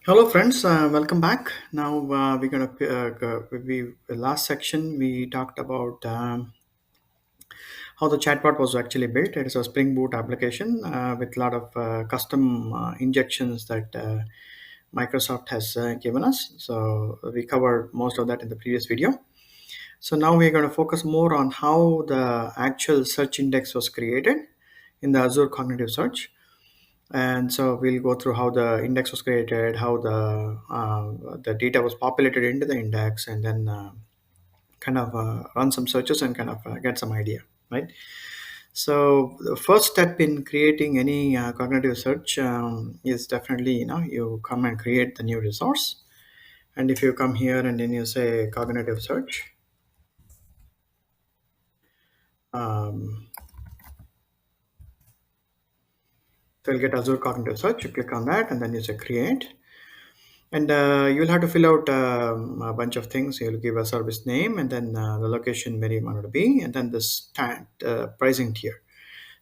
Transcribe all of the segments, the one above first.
Hello, friends. Welcome back. Now we're gonna we last section we talked about how the chatbot was actually built. It is a Spring Boot application with a lot of custom injections that Microsoft has given us. So we covered most of that in the previous video. So now we're going to focus more on how the actual search index was created in the Azure Cognitive Search. And so we'll go through how the index was created, how the data was populated into the index, and then kind of run some searches and kind of get some idea, right? So the first step in creating any cognitive search is definitely you come and create the new resource. And if you come here and then you say cognitive search, um, so you'll get Azure Cognitive Search. You click on that and then you say create. And you'll have to fill out a bunch of things. You'll give a service name and then the location where you want it to be, and then the pricing tier.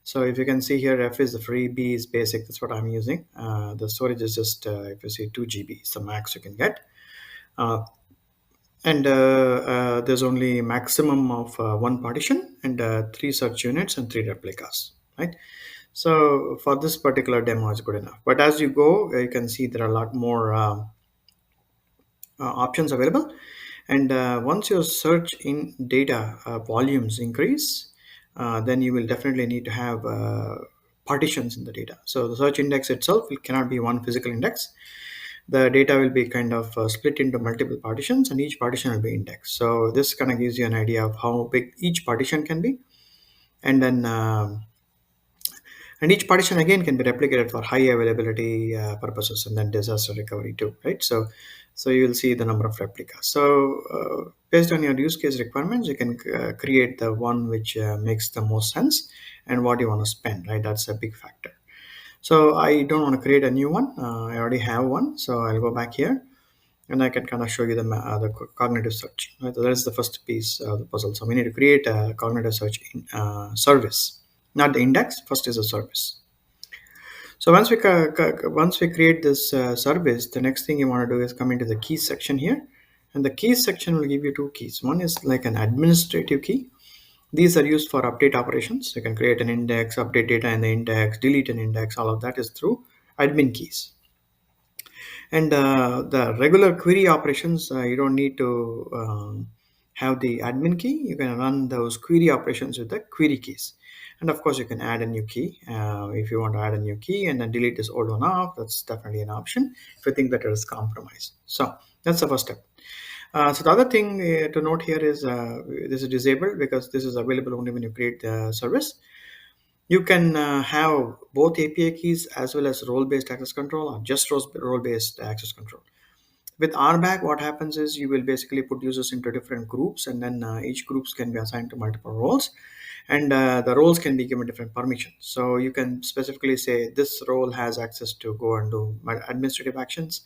So if you can see here, F is the free, B is basic. That's what I'm using. The storage is just, if you see 2 GB, it's the max you can get. Uh, and there's only maximum of one partition and three search units and three replicas, right? So for this particular demo, it's good enough. But as you go, you can see there are a lot more options available. And once your search in data volumes increase, then you will definitely need to have partitions in the data. So the search index itself it cannot be one physical index. The data will be kind of split into multiple partitions, and each partition will be indexed. So this kind of gives you an idea of how big each partition can be. And then and each partition again can be replicated for high availability purposes and then disaster recovery too, right? So you will see the number of replicas. So based on your use case requirements, you can create the one which makes the most sense and what you want to spend, right? That's a big factor. So I don't want to create a new one. I already have one, so I'll go back here and I can kind of show you the cognitive search. Right? So that is the first piece of the puzzle. So we need to create a cognitive search service, not the index. First is a service. So once we create this service, the next thing you want to do is come into the keys section here, and the keys section will give you two keys. One is like an administrative key. These are used for update operations. You can create an index, update data in the index, delete an index. All of that is through admin keys. And the regular query operations, you don't need to have the admin key. You can run those query operations with the query keys. And of course, you can add a new key if you want to add a new key and then delete this old one off. That's definitely an option if you think that it is compromised. So that's the first step. So the other thing to note here is this is disabled because this is available only when you create the service. You can have both API keys as well as role-based access control or just role-based access control. With RBAC, what happens is you will basically put users into different groups, and then each groups can be assigned to multiple roles, and the roles can be given different permissions. So you can specifically say this role has access to go and do administrative actions,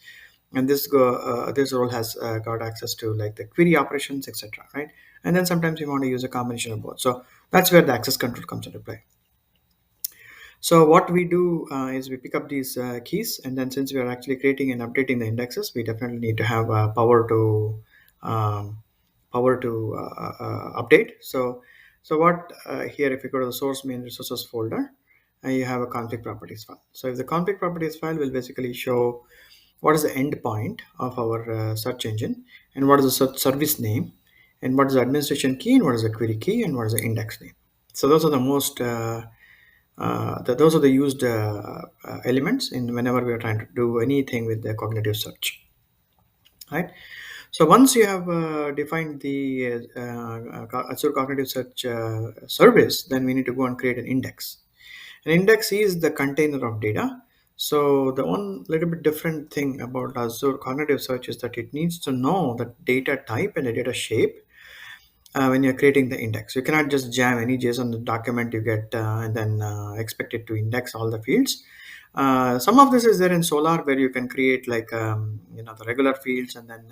and this role has got access to like the query operations, etc. Right? And then sometimes you want to use a combination of both. So that's where the access control comes into play. So what we do is we pick up these keys, and then since we are actually creating and updating the indexes, we definitely need to have um, power to update. So what here, if you go to the source main resources folder, you have a config properties file. So if the config properties file will basically show what is the endpoint of our search engine, and what is the service name, and what is the administration key, and what is the query key, and what is the index name. So those are the most those are the used elements in whenever we are trying to do anything with the cognitive search, right? So once you have defined the Azure Cognitive Search service, then we need to go and create an index. An index is the container of data. So the one little bit different thing about Azure Cognitive Search is that it needs to know the data type and the data shape when you're creating the index. You cannot just jam any JSON document you get and then expect it to index all the fields. Some of this is there in Solar where you can create like the regular fields, and then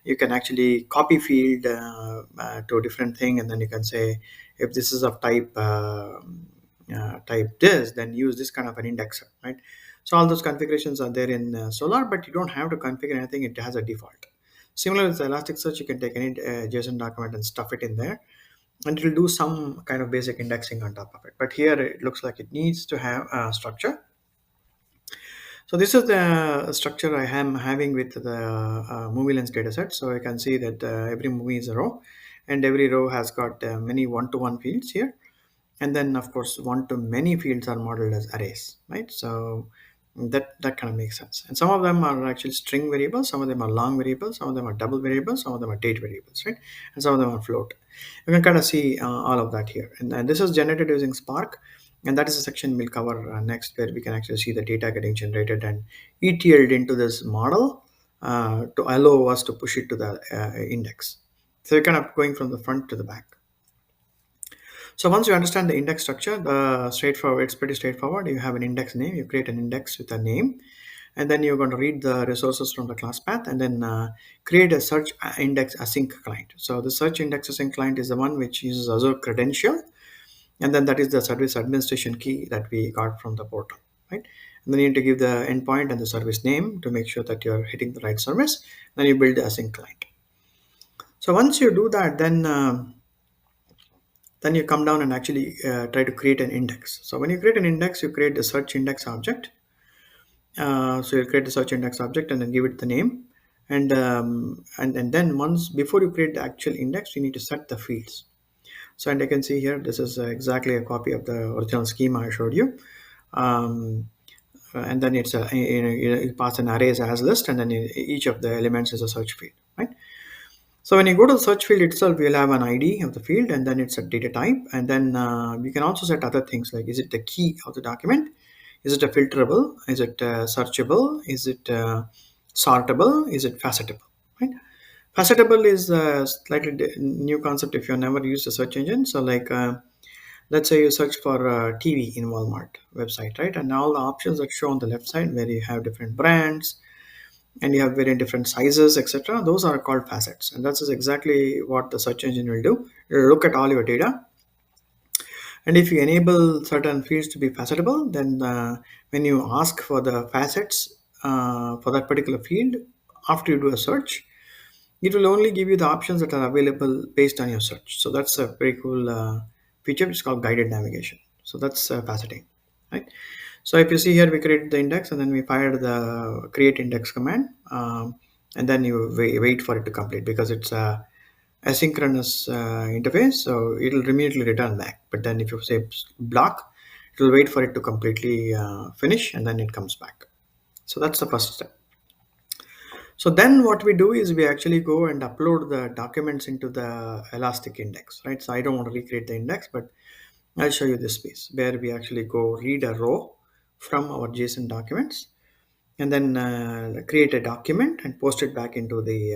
you can actually copy field to a different thing, and then you can say if this is of type this, then use this kind of an indexer, right? So all those configurations are there in Solar, but you don't have to configure anything. It has a default. Similar with Elasticsearch, you can take any JSON document and stuff it in there, and it will do some kind of basic indexing on top of it. But here it looks like it needs to have a structure. So this is the structure I am having with the movie lens dataset. So I can see that every movie is a row, and every row has got many one-to-one fields here, and then of course one-to-many fields are modeled as arrays, right? So that kind of makes sense. And some of them are actually string variables, some of them are long variables, some of them are double variables, some of them are date variables, right? And some of them are float. You can kind of see all of that here, and this is generated using Spark, and that is a section we'll cover next, where we can actually see the data getting generated and ETL'd into this model to allow us to push it to the index. So we're kind of going from the front to the back. So once you understand the index structure, it's pretty straightforward. You have an index name, you create an index with a name, and then you're going to read the resources from the class path, and then create a search index async client. So the search index async client is the one which uses Azure credential, and then that is the service administration key that we got from the portal, right? And then you need to give the endpoint and the service name to make sure that you're hitting the right service. Then you build the async client. So once you do that, then you come down and actually try to create an index. So when you create an index, you create the search index object. So you create the search index object and then give it the name. And then once before you create the actual index, you need to set the fields. So and I can see here, this is exactly a copy of the original schema I showed you. And then it's a you pass an arrays as list, and then each of the elements is a search field, right? So when you go to the search field itself, you'll have an ID of the field, and then it's a data type. And then you can also set other things like, is it the key of the document? Is it a filterable? Is it searchable? Is it sortable? Is it facetable? Right? Facetable is a slightly new concept if you've never used a search engine. So like, let's say you search for TV in Walmart website, right? And all the options that show on the left side, where you have different brands, and you have very different sizes, etc. Those are called facets, and that's exactly what the search engine will do. It'll look at all your data, and if you enable certain fields to be facetable, then when you ask for the facets for that particular field after you do a search, it will only give you the options that are available based on your search. So that's a very cool feature. It's called guided navigation. So that's faceting, right? So if you see here, we created the index, and then we fired the create index command, and then you wait for it to complete, because it's a asynchronous interface. So it'll immediately return back. But then if you say block, it will wait for it to completely finish, and then it comes back. So that's the first step. So then what we do is we actually go and upload the documents into the Elastic index, right? So I don't want to recreate the index, but I'll show you this piece where we actually go read a row from our JSON documents, and then create a document and post it back into the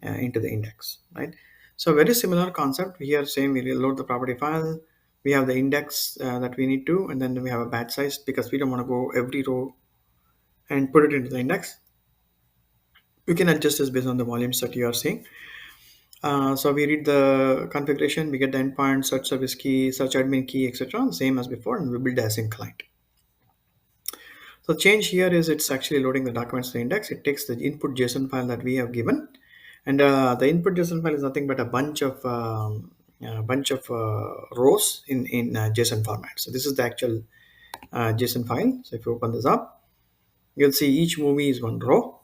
index, right? So very similar concept here. Same, we load the property file. We have the index that we need to, and then we have a batch size, because we don't want to go every row and put it into the index. You can adjust this based on the volumes that you are seeing. So we read the configuration, we get the endpoint, search service key, search admin key, etc. Same as before, and we build the async client. So change here is it's actually loading the documents to the index. It takes the input JSON file that we have given, and the input JSON file is nothing but a bunch of rows in JSON format. So this is the actual JSON file. So if you open this up, you'll see each movie is one row,